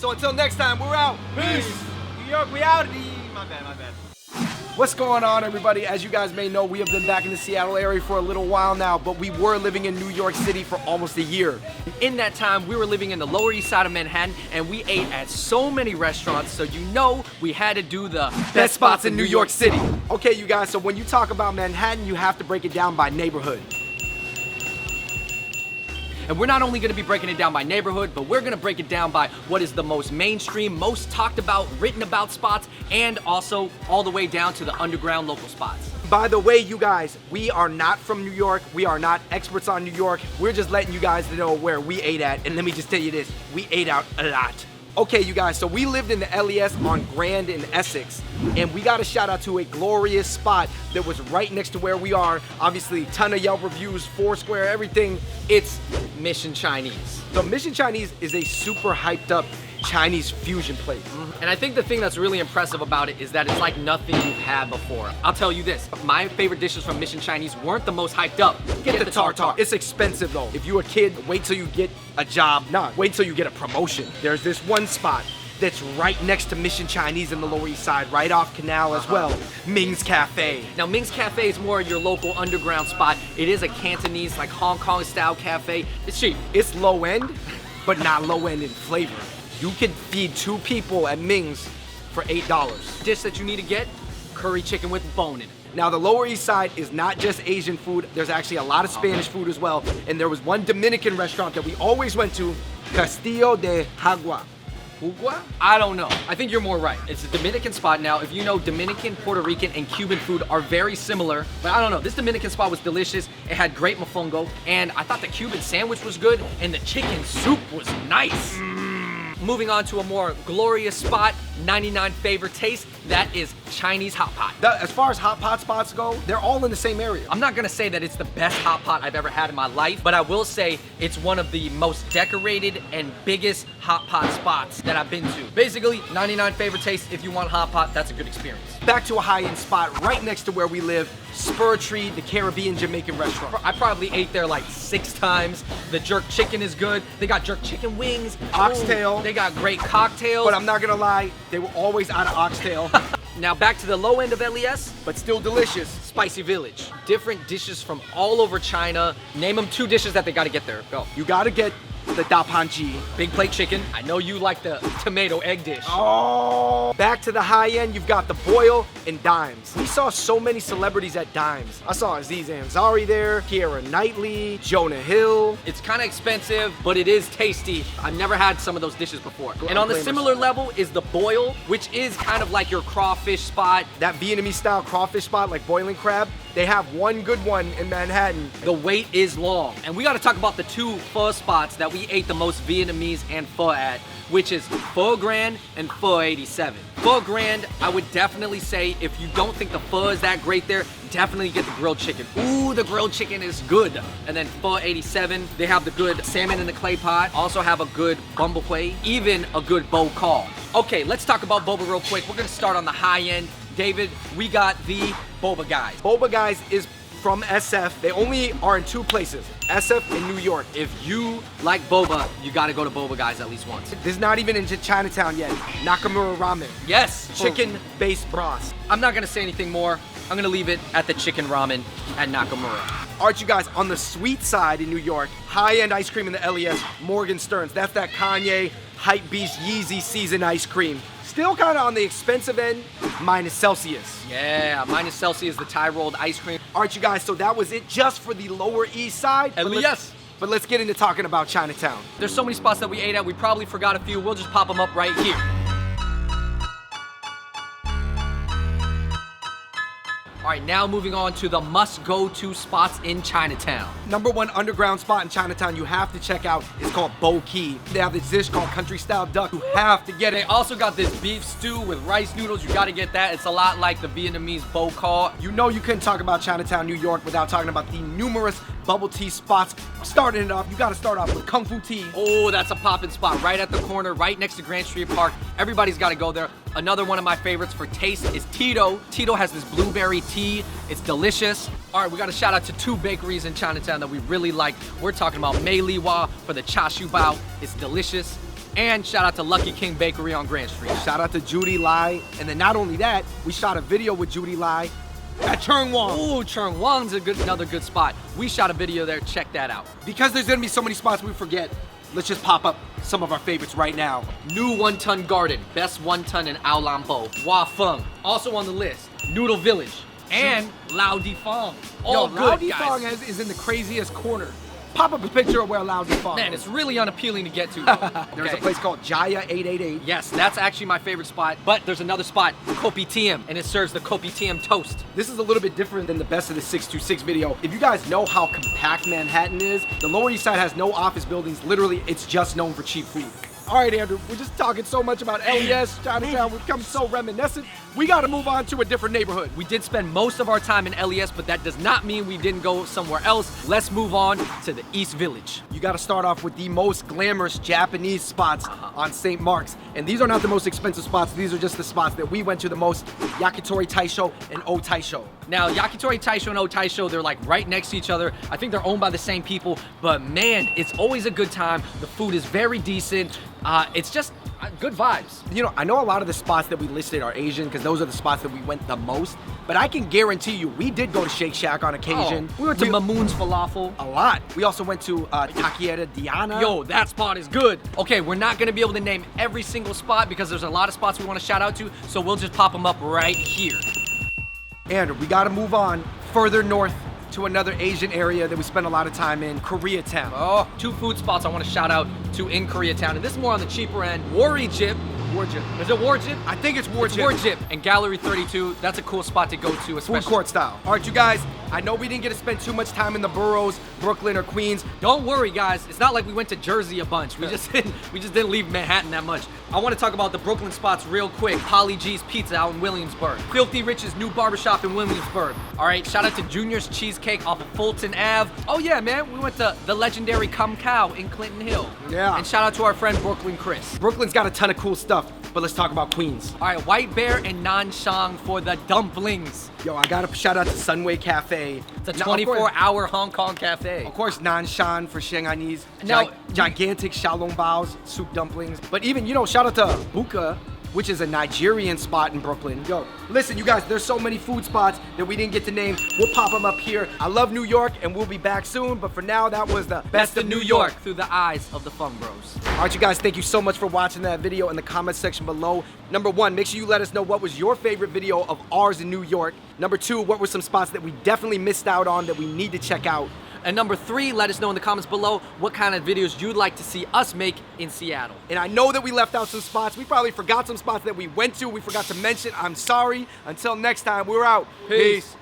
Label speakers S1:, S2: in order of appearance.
S1: So until next time, we're out.
S2: Peace. New York, we out. My bad.
S1: What's going on, everybody? As you guys may know, we have been back in the Seattle area for a little while now, but we were living in New York City for almost a year.
S3: In that time, we were living in the Lower East Side of Manhattan, and we ate at so many restaurants, so you know we had to do the
S1: Best spots in New York City. Okay, you guys, so when you talk about Manhattan, you have to break it down by neighborhood.
S3: And we're not only gonna be breaking it down by neighborhood, but we're gonna break it down by what is the most mainstream, most talked about, written about spots, and also all the way down to the underground local spots.
S1: By the way, you guys, we are not from New York. We are not experts on New York. We're just letting you guys know where we ate at. And let me just tell you this, we ate out a lot. Okay, you guys, so we lived in the LES on Grand in Essex, and we got a shout out to a glorious spot that was right next to where we are. Obviously, ton of Yelp reviews, Foursquare, everything. It's
S3: Mission Chinese.
S1: So Mission Chinese is a super hyped up Chinese fusion place.
S3: And I think the thing that's really impressive about it is that it's like nothing you've had before. I'll tell you this, my favorite dishes from Mission Chinese weren't the most hyped up.
S1: Get the tartar. It's expensive though. If you're a kid, wait till you get a job. Nah, wait till you get a promotion. There's this one spot that's right next to Mission Chinese in the Lower East Side, right off Canal as well. Ming's Cafe.
S3: Now Ming's Cafe is more your local underground spot. It is a Cantonese, like Hong Kong style cafe. It's cheap.
S1: It's low end, but not low end in flavor. You can feed 2 people at Ming's for $8.
S3: Dish that you need to get, curry chicken with bone in it.
S1: Now the Lower East Side is not just Asian food, there's actually a lot of Spanish food as well. And there was one Dominican restaurant that we always went to, Castillo de Jagua. Jugua?
S3: I don't know. I think you're more right. It's a Dominican spot. Now, if you know, Dominican, Puerto Rican, and Cuban food are very similar, but I don't know. This Dominican spot was delicious. It had great mofongo, and I thought the Cuban sandwich was good, and the chicken soup was nice. Moving on to a more glorious spot, 99 favorite taste, that is Chinese hot pot.
S1: As far as hot pot spots go, they're all in the same area.
S3: I'm not gonna say that it's the best hot pot I've ever had in my life, but I will say it's one of the most decorated and biggest hot pot spots that I've been to. Basically, 99 favorite taste. If you want hot pot, that's a good experience.
S1: Back to a high-end spot right next to where we live, SPUR, the Caribbean Jamaican restaurant.
S3: I probably ate there like 6 times. The jerk chicken is good. They got jerk chicken wings.
S1: Oxtail.
S3: Ooh, they got great cocktails.
S1: But I'm not gonna lie, they were always out of oxtail.
S3: Now back to the low end of LES,
S1: but still delicious.
S3: Spicy Village. Different dishes from all over China. Name them 2 dishes that they gotta get there. Go.
S1: You gotta get the da panji.
S3: Big plate chicken. I know you like the tomato egg dish.
S1: Oh! Back to the high end, you've got the boil and Dimes. We saw so many celebrities at Dimes. I saw Aziz Ansari there, Keira Knightley, Jonah Hill.
S3: It's kind of expensive, but it is tasty. I've never had some of those dishes before. And on the similar level is the boil, which is kind of like your crawfish spot.
S1: That Vietnamese style crawfish spot, like boiling crab, they have one good one in Manhattan.
S3: The wait is long. And we gotta talk about the 2 pho spots that we ate the most Vietnamese and pho at, which is Pho Grand and Pho 87. Pho Grand, I would definitely say, if you don't think the pho is that great there, definitely get the grilled chicken. Ooh, the grilled chicken is good. And then Pho 87, they have the good salmon in the clay pot, also have a good bumble quay, even a good bo call. Okay, let's talk about boba real quick. We're gonna start on the high end. David, we got the Boba Guys.
S1: Boba Guys is from SF. They only are in 2 places, SF and New York.
S3: If you like boba, you gotta go to Boba Guys at least once.
S1: This is not even in Chinatown yet. Nakamura Ramen.
S3: Yes.
S1: Chicken-based broth.
S3: I'm not gonna say anything more. I'm gonna leave it at the chicken ramen at Nakamura.
S1: All right, you guys, on the sweet side in New York, high-end ice cream in the LES, Morgan Stearns. That's that Kanye Hype Beast Yeezy season ice cream. Still kind of on the expensive end, minus Celsius.
S3: Yeah, minus Celsius, the Thai rolled ice cream.
S1: All right, you guys, so that was it just for the Lower East Side. But let's get into talking about Chinatown.
S3: There's so many spots that we ate at, we probably forgot a few. We'll just pop them up right here. All right, now moving on to the must-go-to spots in Chinatown.
S1: Number 1 underground spot in Chinatown you have to check out is called Bo Key. They have this dish called country style duck. You have to get it.
S3: They also got this beef stew with rice noodles. You gotta get that. It's a lot like the Vietnamese bo call.
S1: You know you couldn't talk about Chinatown, New York without talking about the numerous bubble tea spots. Starting it off, you gotta start off with Kung Fu Tea.
S3: Oh, that's a poppin' spot right at the corner, right next to Grand Street Park. Everybody's gotta go there. Another one of my favorites for taste is Tito. Tito has this blueberry tea. It's delicious. All right, we got a shout out to 2 bakeries in Chinatown that we really like. We're talking about Mei Li Wa for the Cha Shu Bao. It's delicious. And shout out to Lucky King Bakery on Grand Street.
S1: Shout out to Judy Lai. And then not only that, we shot a video with Judy Lai at Chang.
S3: Ooh, Chang Wang's another good spot. We shot a video there, check that out.
S1: Because there's gonna be so many spots we forget, let's just pop up some of our favorites right now.
S3: New Wonton Garden, best wonton in Ao Lam Po. Wa Fung, also on the list. Noodle Village, and Lao Di Fong. All
S1: Yo,
S3: good,
S1: Lao Di
S3: guys.
S1: Fong is in the craziest corner. Pop up a picture of where Lao Di Fong
S3: Man,
S1: is.
S3: it's really unappealing to get to, though.
S1: There's
S3: Okay.
S1: a place called Jaya 888.
S3: Yes, that's actually my favorite spot. But there's another spot, Kopi Tiem, and it serves the Kopi Tiem toast.
S1: This is a little bit different than the best of the 626 video. If you guys know how compact Manhattan is, the Lower East Side has no office buildings. Literally, it's just known for cheap food. All right, Andrew, we're just talking so much about LES, Chinatown. We've become so reminiscent. We got to move on to a different neighborhood.
S3: We did spend most of our time in LES, but that does not mean we didn't go somewhere else. Let's move on to the East Village.
S1: You got to start off with the most glamorous Japanese spots on St. Mark's. And these are not the most expensive spots. These are just the spots that we went to the most. Yakitori Taisho and O Taisho.
S3: Now, Yakitori Taisho and O Taisho, they're like right next to each other. I think they're owned by the same people, but man, it's always a good time. The food is very decent. It's just good vibes.
S1: You know, I know a lot of the spots that we listed are Asian because those are the spots that we went the most. But I can guarantee you, we did go to Shake Shack on occasion.
S3: We went to Mamoon's Falafel.
S1: A lot. We also went to Takiera Diana.
S3: Yo, that spot is good. Okay, we're not gonna be able to name every single spot because there's a lot of spots we wanna shout out to, so we'll just pop them up right here.
S1: Andrew, we gotta move on further north to another Asian area that we spend a lot of time in, Koreatown.
S3: Oh, two food spots I wanna shout out to in Koreatown, and this is more on the cheaper end. Warjip. Is it Warjip?
S1: I think it's Warjip.
S3: Warjip and Gallery 32. That's a cool spot to go to, especially.
S1: Food court style. All right, you guys, I know we didn't get to spend too much time in the boroughs, Brooklyn or Queens.
S3: Don't worry, guys. It's not like we went to Jersey a bunch. We just didn't leave Manhattan that much. I want to talk about the Brooklyn spots real quick. PAULIE G's Pizza out in Williamsburg. Filthy Rich's new barbershop in Williamsburg. All right, shout out to Junior's Cheesecake off of Fulton Ave. Oh yeah, man, we went to the legendary Cum Cow in Clinton Hill.
S1: Yeah.
S3: And shout out to our friend Brooklyn Chris.
S1: Brooklyn's got a ton of cool stuff, but let's talk about Queens.
S3: All right, White Bear and Nanshang for the dumplings.
S1: Yo, I gotta shout out to Sunway Cafe.
S3: It's a 24-hour Hong Kong cafe.
S1: Of course, Nanshan for Shanghainese.
S3: Now-
S1: Gigantic xiaolong baos, soup dumplings. But even, you know, shout out to Buka, which is a Nigerian spot in Brooklyn. Yo, listen, you guys, there's so many food spots that we didn't get to name. We'll pop them up here. I love New York, and we'll be back soon. But for now, that was the
S3: Best of New York through the eyes of the Fung Bros.
S1: All right, you guys, thank you so much for watching that video in the comment section below. Number one, make sure you let us know what was your favorite video of ours in New York. Number two, what were some spots that we definitely missed out on that we need to check out?
S3: And number three, let us know in the comments below what kind of videos you'd like to see us make in Seattle.
S1: And I know that we left out some spots. We probably forgot some spots that we went to. We forgot to mention. I'm sorry. Until next time, we're out. Peace.